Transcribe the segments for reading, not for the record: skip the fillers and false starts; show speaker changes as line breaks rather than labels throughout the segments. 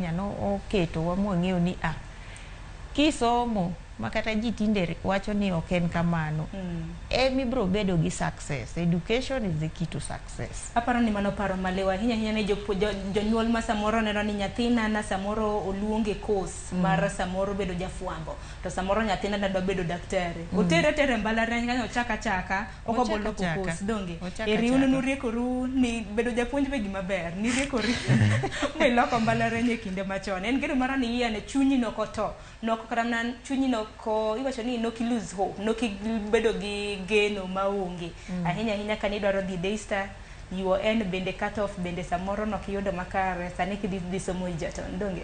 ahinya no oketowa mwang'eyo ni kisomo makata ji tinde wacho ni ok en kamano mibro bedo gi success. Education is the key to success.
Aparo ni mano paro malewa hinya ne jonyuol ma samoro neno ni nyathina na samoro oluonge course mar samoro bedo jafwambo to samoro nyathina na dwa bedo daktari otere mbalariany kanyo chaka okobolo course donge eriuno nuriekoru ni bedo japuonj be gima ber ni riekori me loko mbalariany e kinde machon en gero mara ni ne chunyi no koto nok karamna chunyi no ko iwacho ni no ki lose hope no ki bedo gi geno maonge ahinya ka ni dwaro dhi Daystar UN bende cut off bende samoro no kiyudo makare sani kidhi somo Egerton donge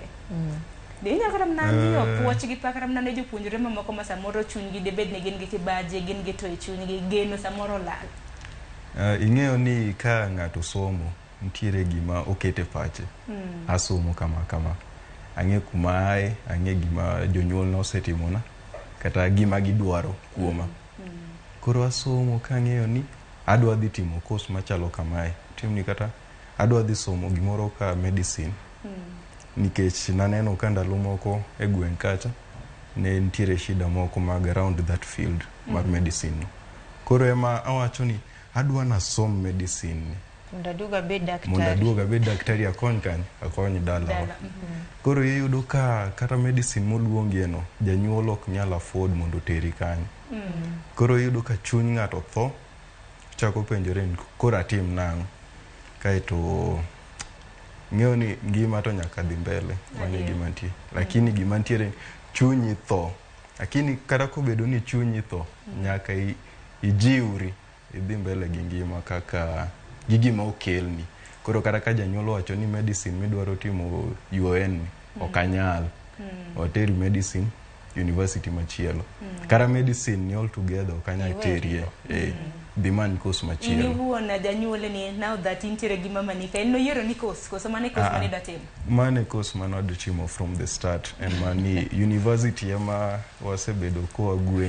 Dinya karamna niyo puoch gi pakaramna ne jopuonjre mamoko ma samoro chunygi de bed ne gin gi kibaje gin gi to e chunygi geno samoro lal.
Ing'eyo ni ka ng'ato somo ntiere gima okete pache asomo kama ang'e kuma ae ang'e gima jonyuol no setimona kata gima gidwaro kuoma koro asomo kang'eyo ni adwa dhi timo course machalo kamae timni kata adwa dhi somo gimoro ka medicine nikech naneno ka ndalo moko e gweng' kacha ne ntiere shida moko mag around that field mar medicine koro ema awacho ni adwa na som medicine
Munda duga
be daktari akony dala. Koro iyudo ka kata medicine moluongi eno janyuol ok nyal afford mondo teri kanyo. Koro iyudo ka chuny ng'ato tho chako penjore ni koro atim nang'o kaeto ng'eyo ni ngima to nyaka dhi mbele mano gima nitie lakini gima nitiere chunyi tho lakini kata kobedo ni chunyi tho nyaka ijiwri idhi mbele gi ngima kaka gima okelni koro kata ka janyuol wacho ni medicine midwaro timo UN okanyal oteri medicine university machielo kara medicine ni all together okanyal terie demand course machielo
ni huona janyuol ni now that intere gi mama ni ka no yero ni course koso mane course mane datim
mane course manado chimo from the start and mani university ema wasebedo ko agwe